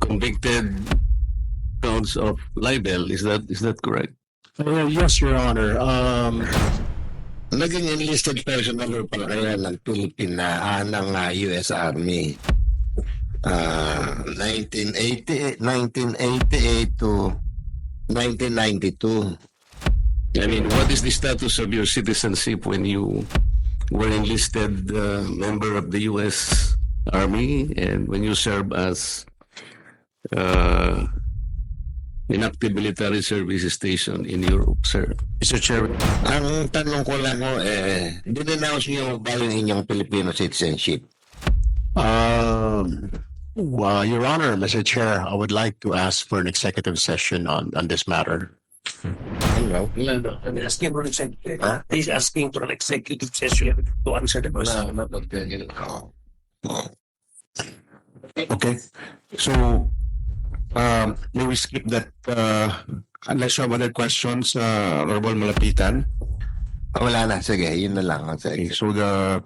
convicted counts of libel. Is that correct? Yes, Your Honor. Naging enlisted personnel pala kaya ng US Army. 1988 to 1992. I mean, what is the status of your citizenship when you were enlisted member of the U.S. Army and when you serve as inactive military service station in Europe, sir? Mr. Chair, Ang tanong ko lang ho, dinenounce niyo ba yung inyong Filipino citizenship? Your Honor, Mr. Chair, I would like to ask for an executive session on this matter. Hello? I'm asking for an executive. He's asking for an executive session to answer the question. Okay. So, may we skip that unless you have other questions, Honorable Malapitan? Wala na, sige, yun na lang. Okay, so the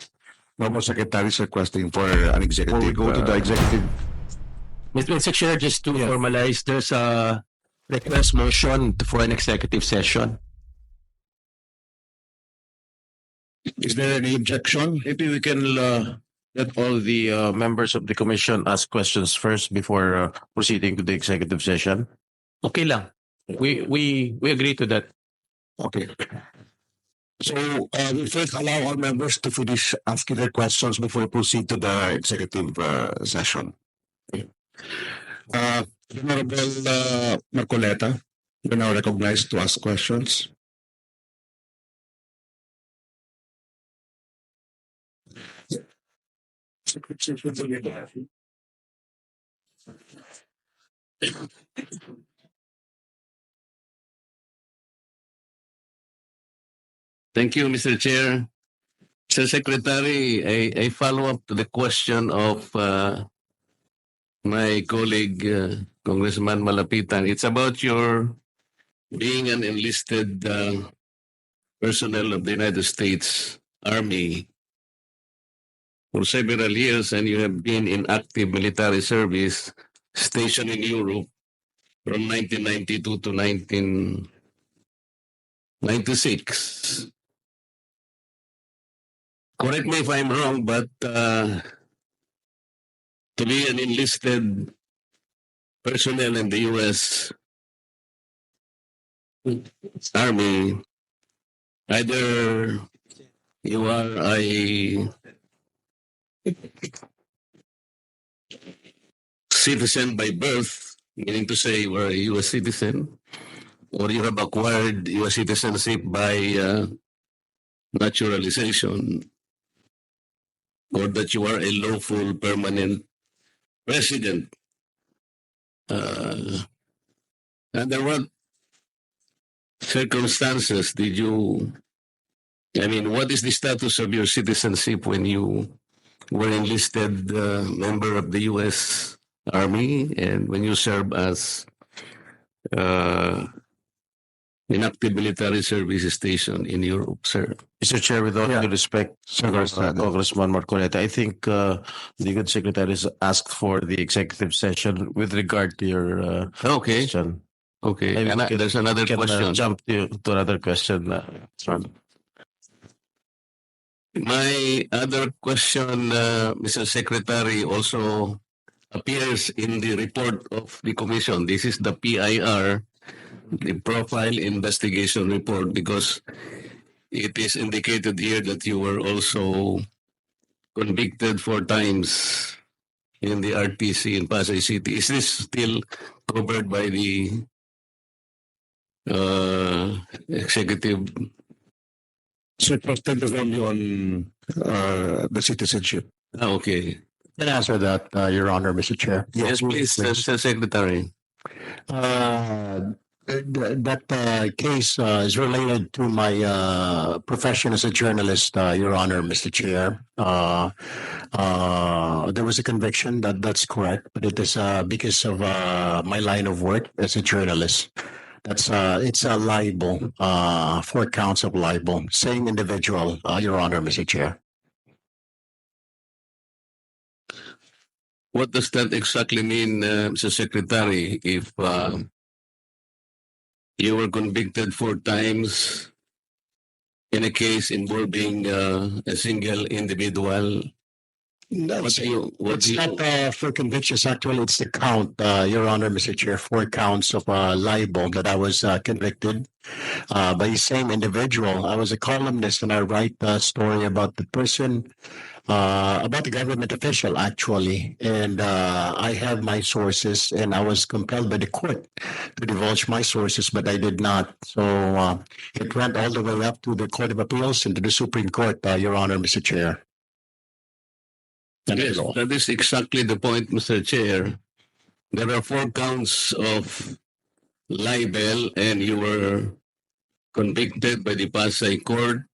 Normal Secretary is requesting for an executive. Before we go to the executive. Mr. Chair, just to formalize, there's a request motion for an executive session. Is there any objection? Maybe we can let all the members of the commission ask questions first before proceeding to the executive session. Okay lang. We agree to that. Okay. So we first allow all members to finish asking their questions before we proceed to the executive session. Okay. Honorable Marcoleta, you're now recognized to ask questions. Thank you, Mr. Chair. Mr. Secretary, a follow-up to the question of my colleague, Congressman Malapitan. It's about your being an enlisted personnel of the United States Army for several years, and you have been in active military service stationed in Europe from 1992 to 1996. Correct me if I'm wrong, but to be an enlisted personnel in the U.S. Army, either you are a citizen by birth, meaning to say you are a U.S. citizen, or you have acquired U.S. citizenship by naturalization, or that you are a lawful permanent resident. Under what circumstances did you, what is the status of your citizenship when you were enlisted member of the U.S. Army and when you serve as inactive military service station in Europe, sir? Mr. Chair, with all due respect, Congressman Marcoleta, I think the good secretary has asked for the executive session with regard to your question. Okay, Maybe and there's another question. Jump to another question. My other question, Mr. Secretary, also appears in the report of the Commission. This is the PIR, the Profile Investigation Report, because it is indicated here that you were also convicted 4 times in the RTC in Pasay City. Is this still covered by the executive? So it was tended only on the citizenship. Okay. Can I answer that, Your Honor, Mr. Chair? Yes, please, Mr. Secretary. That case is related to my profession as a journalist, Your Honor, Mr. Chair. There was a conviction, that's correct, but it is because of my line of work as a journalist. It's a libel, 4 counts of libel. Same individual, Your Honor, Mr. Chair. what does that exactly mean, Mr. Secretary, if you were convicted 4 times in a case involving a single individual? That's, What it's do you, not for convictions. Actually, it's the count, Your Honor, Mr. Chair, 4 counts of libel that I was convicted by the same individual. I was a columnist and I write a story about the person, about the government official, actually. And I have my sources and I was compelled by the court to divulge my sources, but I did not. So it went all the way up to the Court of Appeals and to the Supreme Court, Your Honor, Mr. Chair. yes, that is exactly the point, Mr. Chair. There are 4 counts of libel, and you were convicted by the Pasay Court.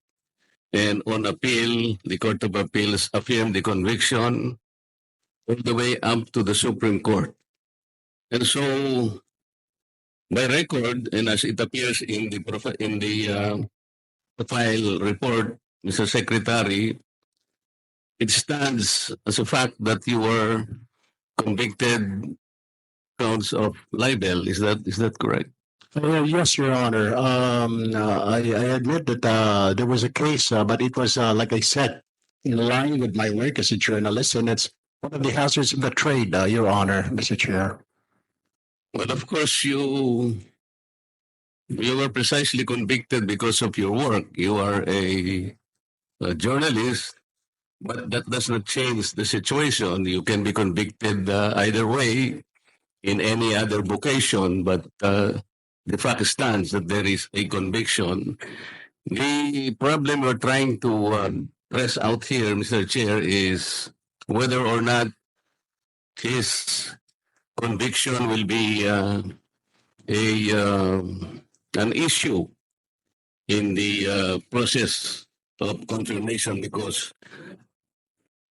And on appeal, the Court of Appeals affirmed the conviction all the way up to the Supreme Court. And so, by record, and as it appears in the file report, Mr. Secretary, it stands as a fact that you were convicted counts of libel. Is that correct? Yes, Your Honor. I admit that there was a case, but it was, like I said, in line with my work as a journalist, and it's one of the hazards of the trade, Your Honor, Mr. Chair. Well, of course, you were precisely convicted because of your work. You are a journalist, but that does not change the situation. You can be convicted either way in any other vocation, but the fact stands that there is a conviction. The problem we're trying to press out here, Mr. Chair, is whether or not his conviction will be an issue in the process of confirmation, because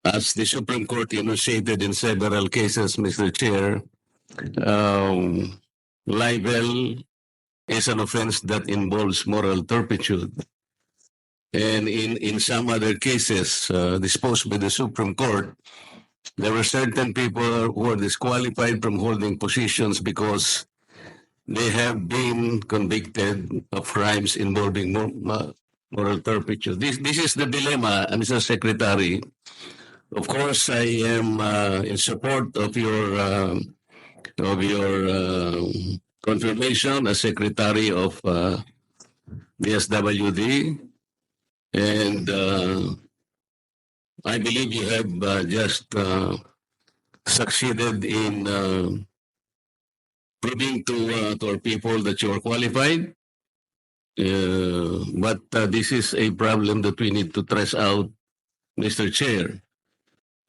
as the Supreme Court enunciated in several cases, Mr. Chair, libel is an offense that involves moral turpitude. And in some other cases disposed by the Supreme Court, there were certain people who were disqualified from holding positions because they have been convicted of crimes involving moral turpitude. This is the dilemma, Mr. Secretary. Of course, I am in support of your confirmation as Secretary of the SWD, and I believe you have just succeeded in proving to our people that you are qualified. But this is a problem that we need to trace out, Mr. Chair.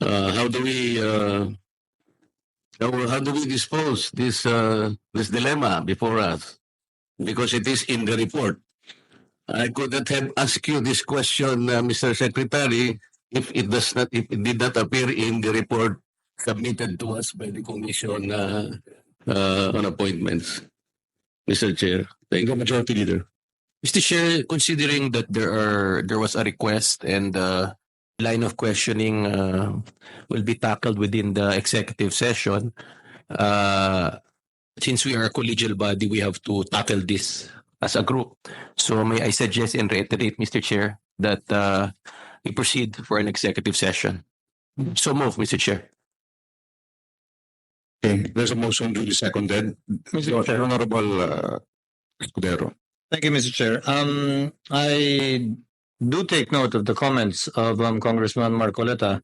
How do we dispose this dilemma before us? Because it is in the report. I could not have asked you this question, Mr. Secretary, if it did not appear in the report submitted to us by the Commission on Appointments. Mr. Chair, thank you, Majority Leader. Mr. Chair, considering that there was a request and line of questioning will be tackled within the executive session, since we are a collegial body, we have to tackle this as a group. So may I suggest and reiterate, Mr. Chair, that we proceed for an executive session. So move, Mr. Chair. Okay, there's a motion duly seconded. Mr. Chair. Honorable Escudero. Thank you, Mr. Chair. I do take note of the comments of Congressman Marcoleta.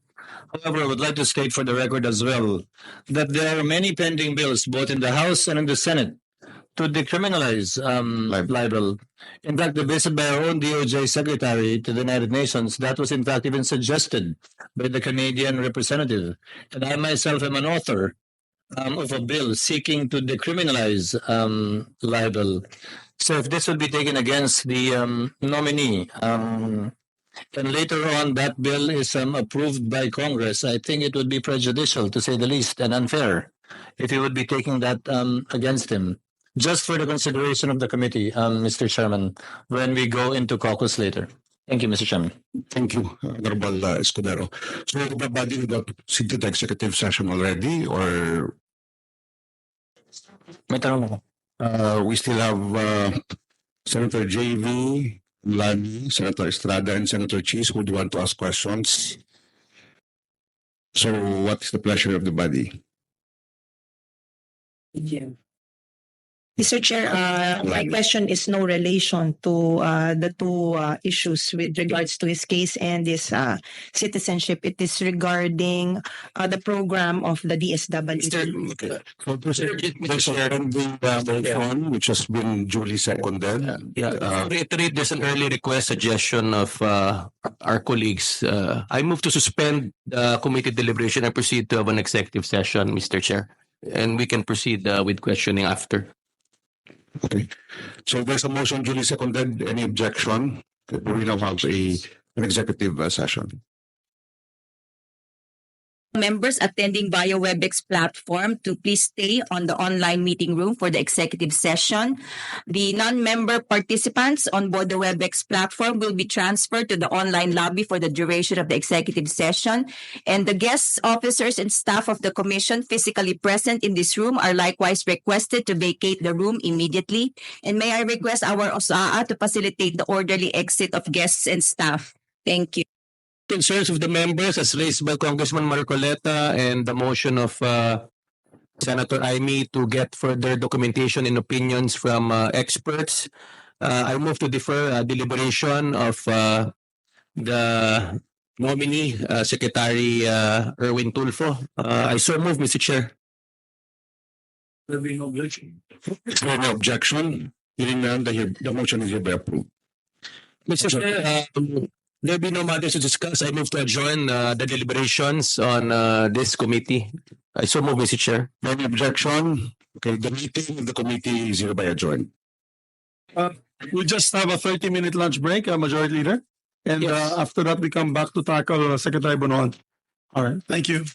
However, I would like to state for the record as well that there are many pending bills, both in the House and in the Senate, to decriminalize libel. In fact, based by our own DOJ Secretary to the United Nations, that was in fact even suggested by the Canadian representative. And I myself am an author of a bill seeking to decriminalize libel. So if this would be taken against the nominee, and later on that bill is approved by Congress, I think it would be prejudicial, to say the least, and unfair if he would be taking that against him. Just for the consideration of the committee, Mr. Chairman, when we go into caucus later. Thank you, Mr. Chairman. Thank you, Honorable Escudero. So the body got seated the executive session already, or May tanong ako. we still have Senator JV, Lani, Senator Estrada, and Senator Cheese who would want to ask questions. So what is the pleasure of the body? Mr. Chair, my question is no relation to the two issues with regards to his case and his citizenship. It is regarding the program of the DSWD. Okay. So there's a pending motion which has been duly seconded. To reiterate, there's an early request suggestion of our colleagues. I move to suspend the committee deliberation and proceed to have an executive session, Mr. Chair. And we can proceed with questioning after. Okay. So there's a motion duly seconded. Any objection? We now have an executive session. Members attending via WebEx platform to please stay on the online meeting room for the executive session. The non-member participants on board the WebEx platform will be transferred to the online lobby for the duration of the executive session. And the guests, officers, and staff of the commission physically present in this room are likewise requested to vacate the room immediately. And may I request our OSAA to facilitate the orderly exit of guests and staff. Thank you. Concerns of the members as raised by Congressman Marcoleta and the motion of Senator Aimee to get further documentation and opinions from experts. I move to defer deliberation of the nominee, Secretary Erwin Tulfo. I so move, Mr. Chair. There being no objection. No objection. Hearing none, the motion is hereby approved. Mr. Chair, there be no matters to discuss. I move to adjourn the deliberations on this committee. I so move, Mr. Chair. No objection. Okay, the meeting of the committee is hereby adjourned. We just have a 30-minute lunch break, Majority Leader. And Yes. after that, we come back to tackle Secretary Bonoan. All right. Thank you.